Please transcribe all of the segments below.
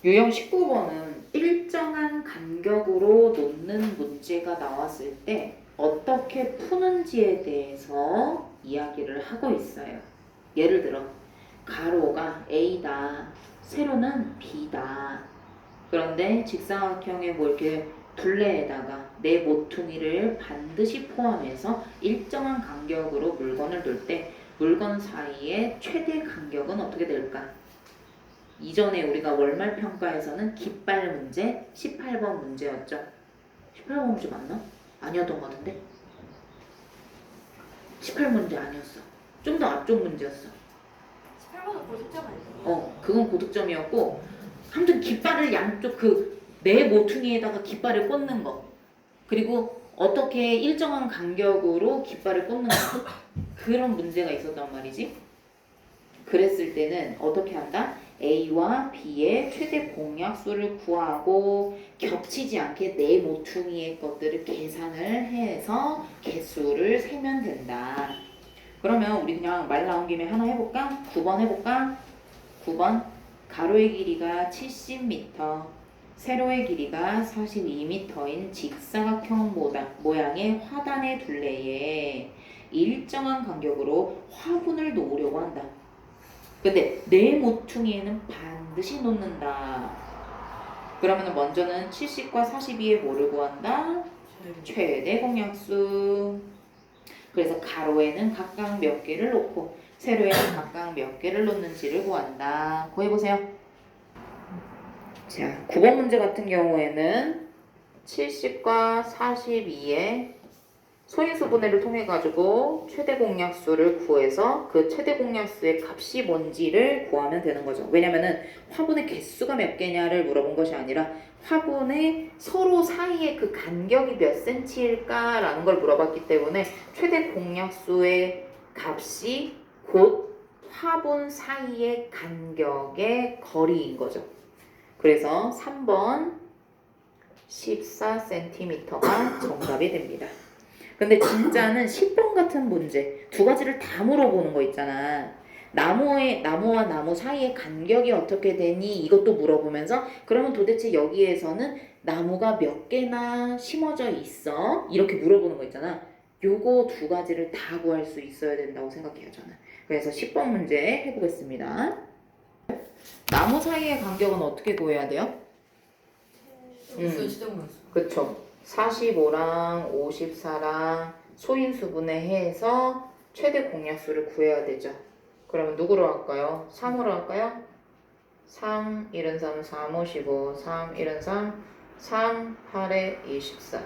유형 19번은 일정한 간격으로 놓는 문제가 나왔을 때 어떻게 푸는지에 대해서 이야기를 하고 있어요. 예를 들어 가로가 A다, 세로는 B다. 그런데 직사각형의 뭐 이렇게 둘레에다가 네 모퉁이를 반드시 포함해서 일정한 간격으로 물건을 놓을 때 물건 사이의 최대 간격은 어떻게 될까? 이전에 우리가 월말 평가에서는 깃발 문제 18번 문제였죠. 18번 문제 맞나? 아니었던 것 같은데? 18문제 아니었어. 좀 더 앞쪽 문제였어. 18번은 고득점 아니에요? 그건 고득점이었고, 아무튼 깃발을 양쪽 그 네 모퉁이에다가 깃발을 꽂는 거, 그리고 어떻게 일정한 간격으로 깃발을 꽂는 거, 그런 문제가 있었단 말이지. 그랬을 때는 어떻게 한다? A와 B의 최대 공약수를 구하고 겹치지 않게 네 모퉁이의 것들을 계산을 해서 개수를 세면 된다. 그러면 우리 그냥 말 나온 김에 하나 해볼까? 9번 해볼까? 9번 가로의 길이가 70m, 세로의 길이가 42m인 직사각형 모양의 화단의 둘레에 일정한 간격으로 화분을 놓으려고 한다. 근데 네 모퉁이에는 반드시 놓는다. 그러면 먼저는 70과 42의 뭐를 구한다? 최대 공약수. 그래서 가로에는 각각 몇 개를 놓고 세로에는 각각 몇 개를 놓는지를 구한다. 구해보세요. 자, 9번 문제 같은 경우에는 70과 42의 소인수분해를 통해 가지고 최대 공약수를 구해서 그 최대 공약수의 값이 뭔지를 구하면 되는 거죠. 왜냐면은 화분의 개수가 몇 개냐를 물어본 것이 아니라 화분의 서로 사이의 그 간격이 몇 cm일까라는 걸 물어봤기 때문에 최대 공약수의 값이 곧 화분 사이의 간격의 거리인 거죠. 그래서 3번 14cm가 정답이 됩니다. 근데 진짜는 10번 같은 문제 두 가지를 다 물어보는 거 있잖아. 나무와 나무 사이의 간격이 어떻게 되니? 이것도 물어보면서 그러면 도대체 여기에서는 나무가 몇 개나 심어져 있어? 이렇게 물어보는 거 있잖아. 요거 두 가지를 다 구할 수 있어야 된다고 생각해요, 저는. 그래서 10번 문제 해보겠습니다. 나무 사이의 간격은 어떻게 구해야 돼요? 그쵸. 45랑 54랑 소인수분해 해서 최대 공약수를 구해야 되죠. 그러면 누구로 할까요? 3으로 할까요? 3, 1은 3, 3, 5, 15, 3, 1은 3, 3, 8에 24,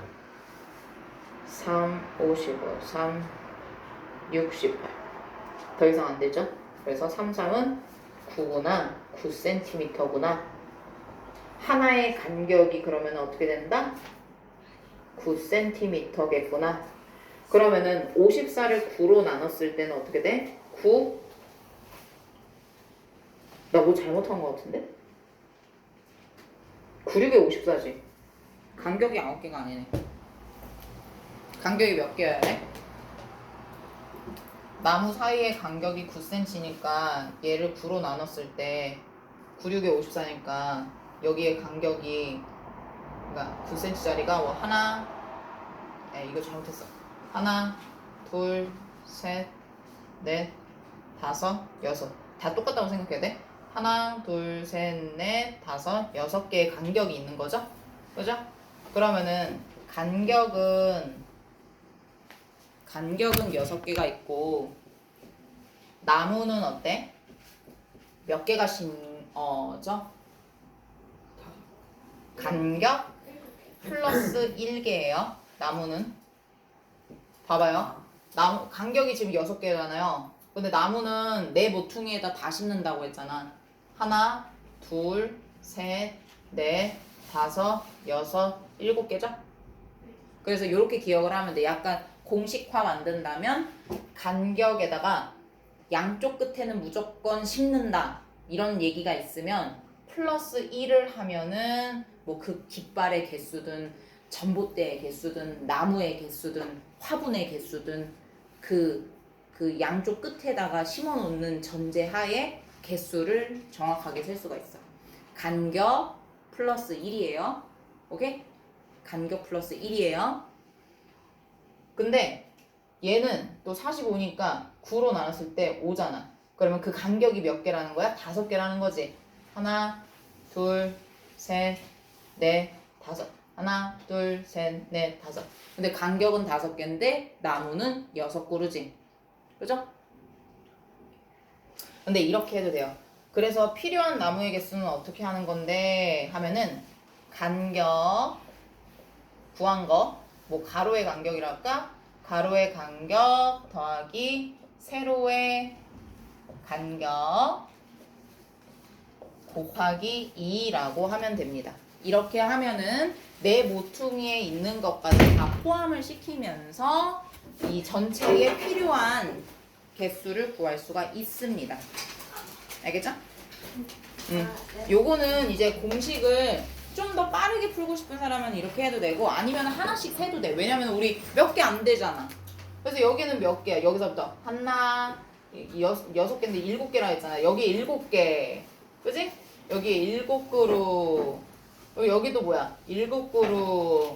3, 5, 15, 3, 68. 더 이상 안 되죠? 그래서 3, 3은 9구나, 9cm구나. 하나의 간격이 그러면 어떻게 된다? 9cm겠구나. 그러면은 54를 9로 나눴을 때는 어떻게 돼? 9? 나 뭐 잘못한 것 같은데? 9, 6에 54지. 간격이 9개가 아니네. 간격이 몇 개여야 돼? 나무 사이의 간격이 9cm니까 얘를 9로 나눴을 때 9, 6에 54니까 여기에 간격이 그러니까 9cm짜리가 뭐 하나, 이거 잘못했어. 하나, 둘, 셋, 넷, 다섯, 여섯. 다 똑같다고 생각해야 돼. 하나, 둘, 셋, 넷, 다섯, 6개의 간격이 있는 거죠. 그죠? 그러면은 간격은 6개가 있고 나무는 어때? 몇 개가 심어져? 간격 플러스 1개예요. 나무는 봐봐요. 나무 간격이 지금 6개잖아요. 근데 나무는 네 모퉁이에다 다 심는다고 했잖아. 하나, 둘, 셋, 넷, 다섯, 여섯, 7개죠? 그래서 이렇게 기억을 하면 돼. 약간 공식화 만든다면 간격에다가 양쪽 끝에는 무조건 심는다 이런 얘기가 있으면 플러스 1을 하면은 뭐 그 깃발의 개수든 전봇대의 개수든 나무의 개수든 화분의 개수든 그 양쪽 끝에다가 심어 놓는 전제하에 개수를 정확하게 셀 수가 있어. 간격 플러스 1이에요. 오케이? 간격 플러스 1이에요. 근데 얘는 또 45니까 9로 나눴을 때 5잖아. 그러면 그 간격이 몇 개라는 거야? 5개라는 거지. 하나, 둘, 셋, 넷, 다섯. 하나, 둘, 셋, 넷, 다섯. 근데 간격은 5개인데 나무는 6그루지. 그죠? 근데 이렇게 해도 돼요. 그래서 필요한 나무의 개수는 어떻게 하는 건데 하면은 간격 구한 거, 뭐 가로의 간격이랄까? 가로의 간격 더하기 세로의 간격 곱하기 2라고 하면 됩니다. 이렇게 하면은 내 모퉁이에 있는 것까지 다 포함을 시키면서 이 전체에 필요한 개수를 구할 수가 있습니다. 알겠죠? 요거는 이제 공식을 좀 더 빠르게 풀고 싶은 사람은 이렇게 해도 되고 아니면 하나씩 세도 돼. 왜냐면 우리 몇 개 안 되잖아. 그래서 여기는 몇 개야? 여기서부터 하나, 6개인데 7개라 했잖아. 여기 7개. 그지? 여기 7그루. 여기도 뭐야? 7그루.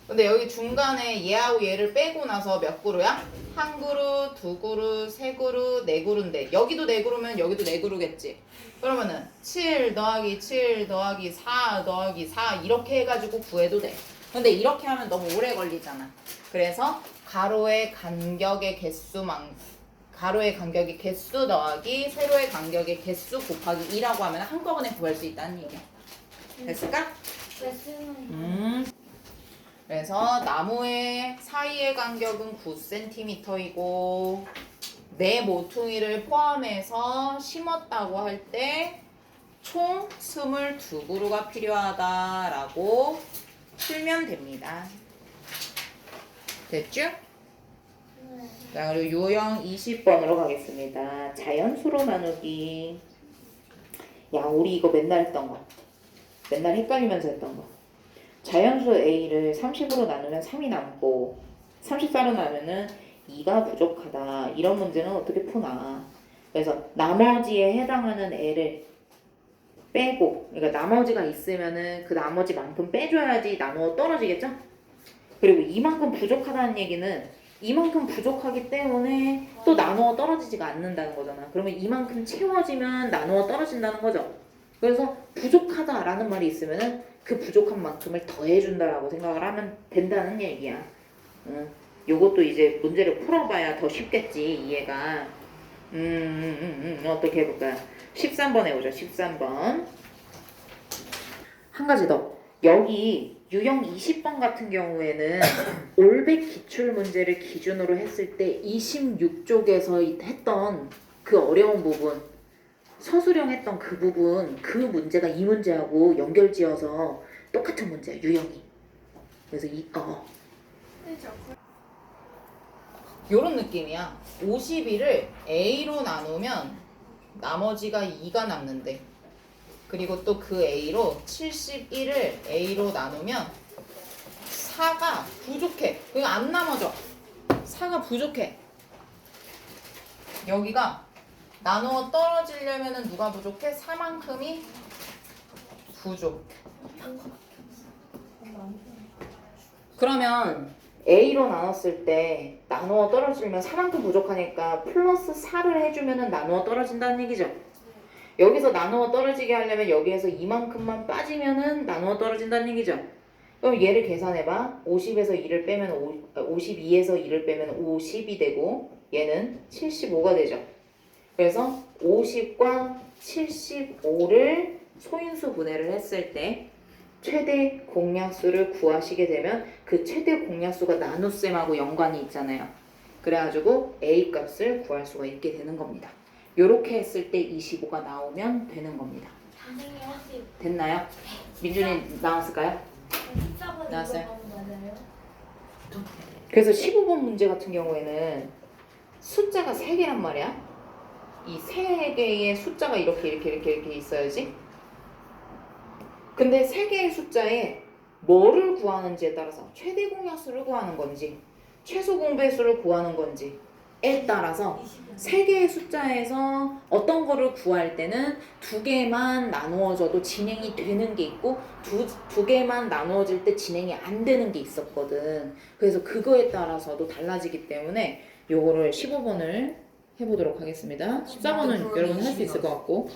근데 여기 중간에 얘하고 얘를 빼고 나서 몇 그루야? 1그루, 2그루, 3그루, 4그루인데 여기도 4그루면 여기도 4그루겠지. 그러면은 7 더하기 7 더하기 4 더하기 4 이렇게 해가지고 구해도 돼. 근데 이렇게 하면 너무 오래 걸리잖아. 그래서 가로의 간격의 가로의 간격의 개수 더하기 세로의 간격의 개수 곱하기 2라고 하면 한꺼번에 구할 수 있다는 얘기야. 됐을까? 왜 쓰는 그래서 나무의 사이의 간격은 9cm이고 내 모퉁이를 포함해서 심었다고 할 때 총 22그루가 필요하다라고 풀면 됩니다. 됐죠? 자, 그리고 유형 20번으로 가겠습니다. 자연수로 나누기. 야, 우리 이거 맨날 했던 거. 맨날 헷갈리면서 했던 거. 자연수 A를 30으로 나누면 3이 남고 34로 나누면 2가 부족하다. 이런 문제는 어떻게 푸나. 그래서 나머지에 해당하는 L을 빼고, 그러니까 나머지가 있으면은 그 나머지만큼 빼줘야지 나누어 떨어지겠죠? 그리고 이만큼 부족하다는 얘기는 이만큼 부족하기 때문에 또 나누어 떨어지지가 않는다는 거잖아. 그러면 이만큼 채워지면 나누어 떨어진다는 거죠. 그래서 부족하다라는 말이 있으면은 그 부족한 만큼을 더해준다라고 생각을 하면 된다는 얘기야. 요것도 이제 문제를 풀어봐야 더 쉽겠지, 이해가. 어떻게 해볼까요? 13번 해보자. 13번. 한 가지 더. 여기 유형 20번 같은 경우에는 올백 기출 문제를 기준으로 했을 때 26쪽에서 했던 그 어려운 부분, 서술형 했던 그 부분, 그 문제가 이 문제하고 연결지어서 똑같은 문제야, 유형이. 그래서 요런 느낌이야. 52를 A로 나누면 나머지가 2가 남는데, 그리고 또 그 A로 71을 A로 나누면 4가 부족해. 그게 안 나머져. 4가 부족해. 여기가 나누어 떨어지려면은 누가 부족해? 4만큼이 부족. 그러면 A로 나눴을 때 나누어 떨어지면 4만큼 부족하니까 플러스 4를 해주면은 나누어 떨어진다는 얘기죠. 여기서 나누어 떨어지게 하려면 여기에서 이만큼만 빠지면은 나누어 떨어진다는 얘기죠. 그럼 얘를 계산해봐. 50에서 2를 빼면 52에서 2를 빼면 50이 되고 얘는 75가 되죠. 그래서 50과 75를 소인수 분해를 했을 때 최대 공약수를 구하시게 되면 그 최대 공약수가 나눗셈하고 연관이 있잖아요. 그래가지고 A 값을 구할 수가 있게 되는 겁니다. 요렇게 했을 때 25가 나오면 되는 겁니다. 선생님 혹시 됐나요? 민준이 나왔을까요? 숫자번 나왔어요? 이거 맞아요? 그래서 15번 문제 같은 경우에는 숫자가 3개란 말이야. 이 3개의 숫자가 이렇게 있어야지. 근데 3개의 숫자에 뭐를 구하는지에 따라서 최대 공약수를 구하는 건지 최소 공배수를 구하는 건지 따라서 25. 세 개의 숫자에서 어떤 거를 구할 때는 두 개만 나누어져도 진행이 되는 게 있고 두 개만 나누어질 때 진행이 안 되는 게 있었거든. 그래서 그거에 따라서도 달라지기 때문에 요거를 15번을 해보도록 하겠습니다. 14번은 여러분 할 수 있을 것 같고.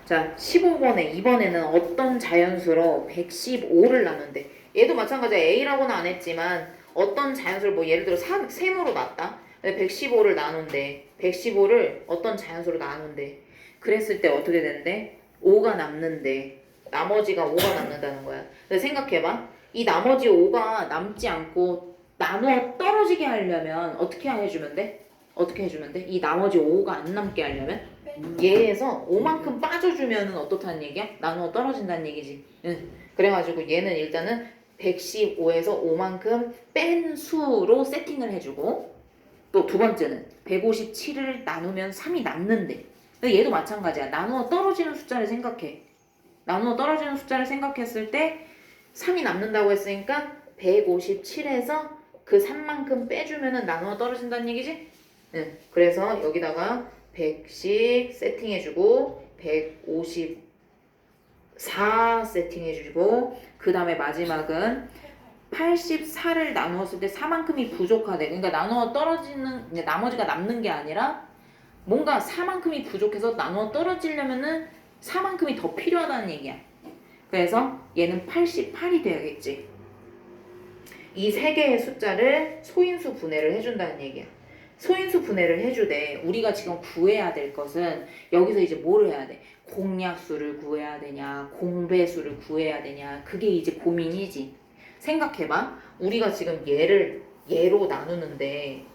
자, 15번에 이번에는 어떤 자연수로 115를 나눈대. 얘도 마찬가지야. A라고는 안 했지만 어떤 자연수를 뭐 예를 들어 세모로 놨다. 115를 나눈대. 115를 어떤 자연수로 나눈대. 그랬을 때 어떻게 된대? 5가 남는데 나머지가 5가 남는다는 거야. 근데 생각해봐. 이 나머지 5가 남지 않고 나누어 떨어지게 하려면 어떻게 해주면 돼? 어떻게 해주면 돼? 이 나머지 5가 안 남게 하려면 얘에서 5만큼 빠져주면은 어떻다는 얘기야? 나누어 떨어진다는 얘기지. 응. 그래가지고 얘는 일단은 115에서 5만큼 뺀 수로 세팅을 해주고 또 두 번째는 157을 나누면 3이 남는데 근데 얘도 마찬가지야. 나누어 떨어지는 숫자를 생각해. 나누어 떨어지는 숫자를 생각했을 때 3이 남는다고 했으니까 157에서 그 3만큼 빼주면은 나누어 떨어진다는 얘기지? 응. 그래서 여기다가 110 세팅해주고 154 세팅해주고 그 다음에 마지막은 84를 나누었을 때 4만큼이 부족하대. 그러니까 나누어 떨어지는 나머지가 남는 게 아니라 뭔가 4만큼이 부족해서 나누어 떨어지려면은 4만큼이 더 필요하다는 얘기야. 그래서 얘는 88이 돼야겠지. 이 세 개의 숫자를 소인수 분해를 해준다는 얘기야. 소인수 분해를 해주되 우리가 지금 구해야 될 것은 여기서 이제 뭘 해야 돼? 공약수를 구해야 되냐 공배수를 구해야 되냐 그게 이제 고민이지. 생각해봐. 우리가 지금 얘로 나누는데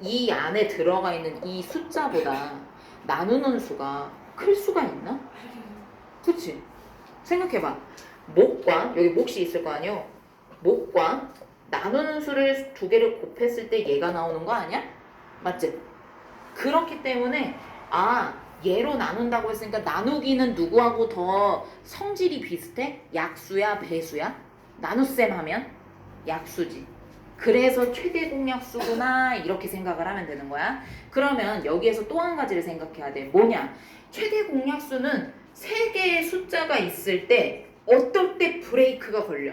이 안에 들어가 있는 이 숫자보다 나누는 수가 클 수가 있나? 그치? 생각해봐. 목과 여기 몫이 있을 거 아니야? 목과 나누는 수를 두 개를 곱했을 때 얘가 나오는 거 아니야? 맞지? 그렇기 때문에 얘로 나눈다고 했으니까 나누기는 누구하고 더 성질이 비슷해? 약수야 배수야? 나눗셈 하면 약수지. 그래서 최대 공약수구나 이렇게 생각을 하면 되는 거야. 그러면 여기에서 또 한 가지를 생각해야 돼. 뭐냐? 최대 공약수는 세 개의 숫자가 있을 때 어떨 때 브레이크가 걸려?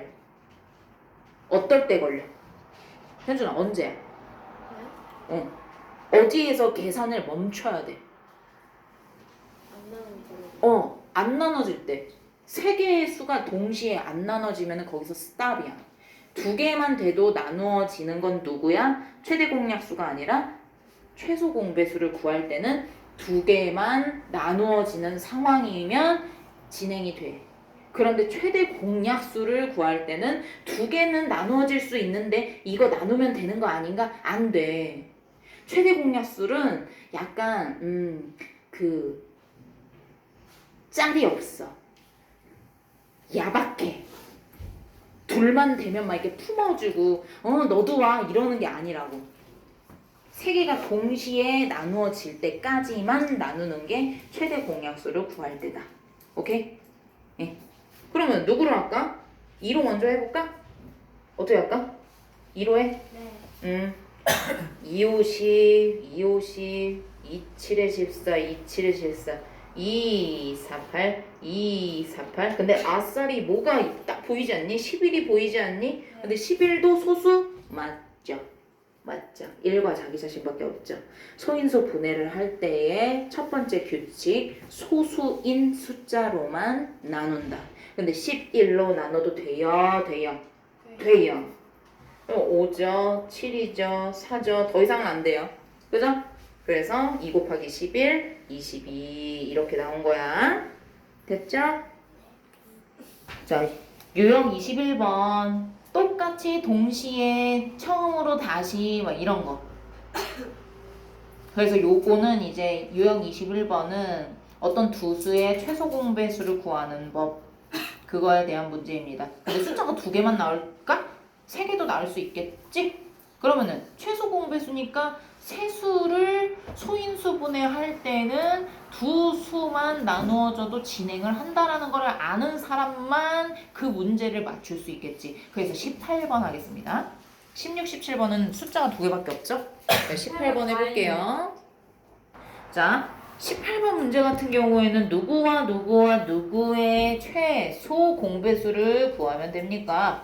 어떨 때 걸려? 현준아 언제야? 어디에서 계산을 멈춰야 돼? 안 나오는 거. 안 나눠질 때. 세 개의 수가 동시에 안 나눠지면 거기서 스탑이야. 두 개만 돼도 나누어지는 건 누구야? 최대 공약수가 아니라 최소 공배수를 구할 때는 두 개만 나누어지는 상황이면 진행이 돼. 그런데 최대 공약수를 구할 때는 두 개는 나누어질 수 있는데 이거 나누면 되는 거 아닌가? 안 돼. 최대 공약수는 약간 짤이 없어. 야박해. 둘만 되면 막 이렇게 품어주고 너도 와 이러는 게 아니라고. 세 개가 동시에 나누어질 때까지만 나누는 게 최대 공약수를 구할 때다. 오케이? 예. 그러면 누구로 할까? 2로 먼저 해볼까? 어떻게 할까? 2로 해? 네. 250, 250, 27에 14, 27에 14 248, 248. 근데 아싸리 뭐가 딱 보이지 않니? 11이 보이지 않니? 근데 11도 소수? 맞죠. 맞죠. 1과 자기 자신밖에 없죠. 소인수 분해를 할 때의 첫 번째 규칙 소수인 숫자로만 나눈다. 근데 11로 나눠도 돼요? 돼요? 돼요. 5죠, 7이죠, 4죠. 더 이상은 안 돼요. 그죠? 그래서 2 곱하기 11, 22 이렇게 나온 거야. 됐죠? 자, 유형 21번 똑같이 동시에 처음으로 다시 막 이런 거. 그래서 요거는 이제 유형 21번은 어떤 두 수의 최소 공배수를 구하는 법 그거에 대한 문제입니다. 근데 숫자가 두 개만 나올까? 세 개도 나올 수 있겠지? 그러면은 최소 공배수니까 세 수를 소인수분해 할 때는 두 수만 나누어져도 진행을 한다라는 걸 아는 사람만 그 문제를 맞출 수 있겠지. 그래서 18번 하겠습니다. 16, 17번은 숫자가 두 개밖에 없죠? 자, 18번 해볼게요. 자, 18번 문제 같은 경우에는 누구와 누구와 누구의 최소 공배수를 구하면 됩니까?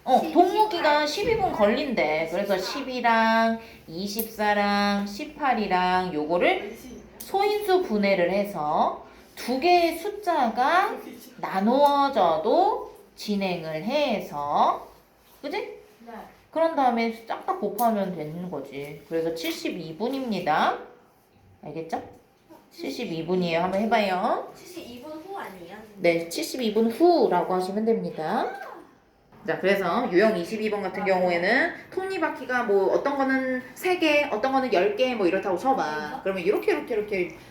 동무기가 12분 걸린대. 그래서 10이랑 24랑 18이랑 요거를 소인수 분해를 해서 두 개의 숫자가 나누어져도 진행을 해서, 그지? 네. 그런 다음에 싹 다 곱하면 되는 거지. 그래서 72분입니다. 알겠죠? 72분이에요. 한번 해봐요. 72분 후 아니에요? 네, 72분 후라고 하시면 됩니다. 자, 그래서 유형 22번 같은 경우에는 톱니바퀴가 뭐 어떤 거는 3개, 어떤 거는 10개 뭐 이렇다고 쳐봐. 그러면 이렇게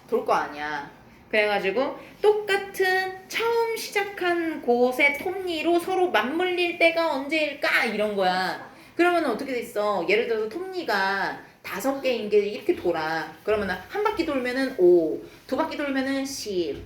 돌 거 아니야. 그래가지고 똑같은 처음 시작한 곳의 톱니로 서로 맞물릴 때가 언제일까? 이런 거야. 그러면 어떻게 돼 있어? 예를 들어서 톱니가 5개인 게 이렇게 돌아. 그러면 한 바퀴 돌면은 5, 두 바퀴 돌면은 10,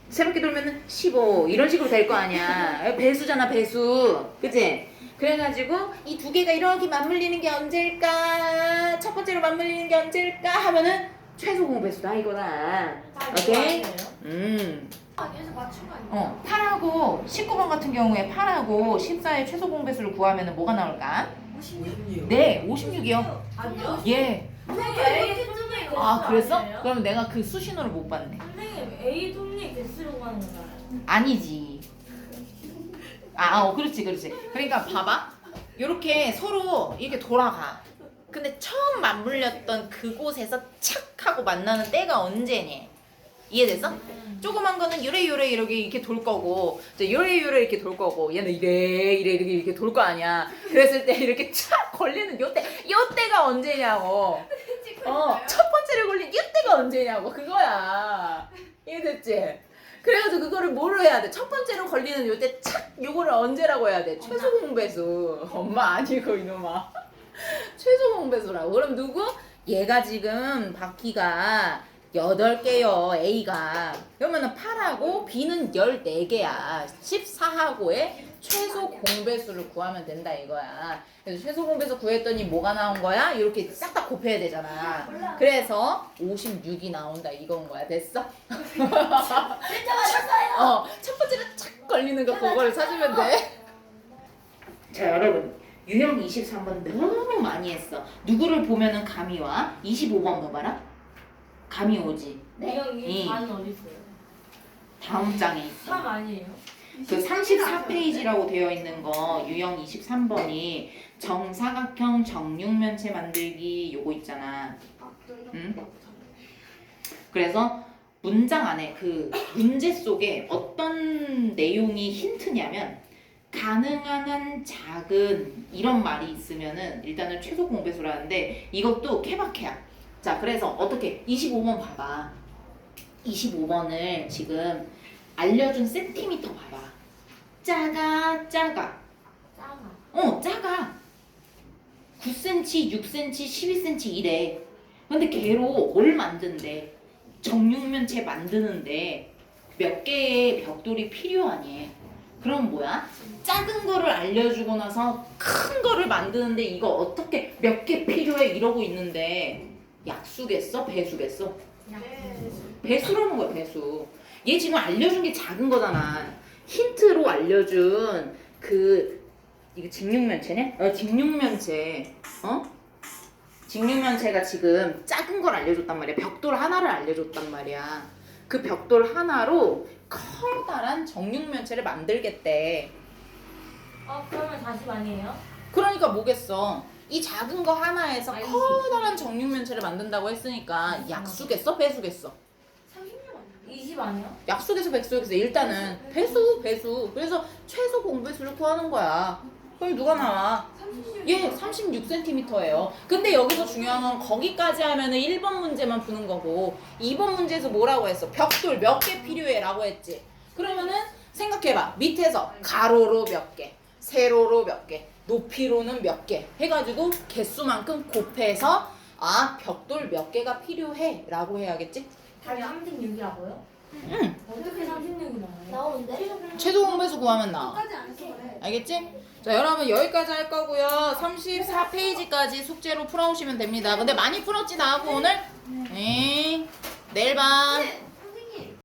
세 바퀴 돌면은 15 이런 식으로 될 거 아니야. 배수잖아, 배수. 그치? 그래가지고 이 두 개가 이렇게 맞물리는 게 언제일까? 첫 번째로 맞물리는 게 언제일까? 하면은 최소 공배수다 이거다. 오케이? 여기서 맞춘 거 아니에요? 8하고 19번 같은 경우에 8하고 14의 최소 공배수를 구하면은 뭐가 나올까? 56. 네, 56이요. 아니요? 예. 선생님 A 톱니 개수 아, 그랬어? 아니에요? 그럼 내가 그 수신호를 못 봤네. 선생님 A 톱니 개수로 하는 거잖아요. 아니지. 그렇지. 그러니까 봐봐. 이렇게 서로 이렇게 돌아가. 근데 처음 맞물렸던 그곳에서 착 하고 만나는 때가 언제니? 이해됐어? 조그만 거는 요래 이렇게 돌 거고, 이제 요래 이렇게 돌 거고, 얘는 이래 이렇게 돌 거 아니야. 그랬을 때 이렇게 착 걸리는 요때가 언제냐고. 첫 번째로 걸린 요때가 언제냐고. 그거야. 이해됐지? 그래가지고 그거를 뭐로 해야 돼? 첫 번째로 걸리는 요때 착 요거를 언제라고 해야 돼? 최소 공배수. 엄마 아니고 이놈아. 최소 공배수라고. 그럼 누구? 얘가 지금 바퀴가 8개요, A가. 그러면은 8하고 B는 14개야. 14하고의 최소 공배수를 구하면 된다 이거야. 그래서 최소 공배수 구했더니 뭐가 나온 거야? 이렇게 싹 다 곱해야 되잖아. 그래서 56이 나온다 이건 거야. 됐어? 진짜 맞았어요. 첫 번째로 착 걸리는 거 그거를 찾으면 돼. 자, 여러분. 유형 23번 너무 많이 했어. 누구를 보면은 감이 와? 25번 봐봐라. 감이 오지. 내경이 반은 어디 있어요? 다음 장에 있어. 3 아니에요? 그 34페이지라고 되어 있는 거 유형 23번이 정사각형 정육면체 만들기 요거 있잖아. 응? 그래서 문장 안에 그 문제 속에 어떤 내용이 힌트냐면 가능한 한 작은 이런 말이 있으면은 일단은 최소 공배수라는데 이것도 케바케야. 자, 그래서 어떻게 25번 봐봐. 25번을 지금 알려준 센티미터 봐봐. 작아. 작아. 작아. 9cm, 6cm, 12cm 이래. 근데 걔로 뭘 만든대? 정육면체 만드는데 몇 개의 벽돌이 필요하니? 그럼 뭐야? 작은 거를 알려주고 나서 큰 거를 만드는데 이거 어떻게 몇 개 필요해 이러고 있는데 약수겠어? 배수겠어? 배수라는 거야, 배수. 얘 지금 알려준 게 작은 거잖아. 힌트로 알려준 이거 직육면체네? 직육면체. 직육면체가 지금 작은 걸 알려줬단 말이야. 벽돌 하나를 알려줬단 말이야. 그 벽돌 하나로 커다란 정육면체를 만들겠대. 그러면 40 아니에요? 그러니까 뭐겠어? 이 작은 거 하나에서 아, 커다란 정육면체를 만든다고 했으니까 약수겠어? 배수겠어? 20 아니에요? 약수겠어? 백수겠어? 일단은 배수. 그래서 최소 공배수를 구하는 거야. 그럼 누가 나와? 36cm예요. 근데 여기서 중요한 건 거기까지 하면은 1번 문제만 푸는 거고 2번 문제에서 뭐라고 했어? 벽돌 몇 개 필요해 라고 했지. 그러면은 생각해봐. 밑에서 가로로 몇 개, 세로로 몇 개, 높이로는 몇 개 해가지고 개수만큼 곱해서 벽돌 몇 개가 필요해 라고 해야겠지? 답이 36이라고요? 어떻게 36이 나와요? 나오는데? 최소 공배수 구하면 나와. 끝까지 안 했어 그래. 알겠지? 자, 자, 여러분 여기까지 할 거고요. 34페이지까지 숙제로 풀어오시면 됩니다. 근데 많이 풀었지 나하고 오늘? 네. 내일 봐.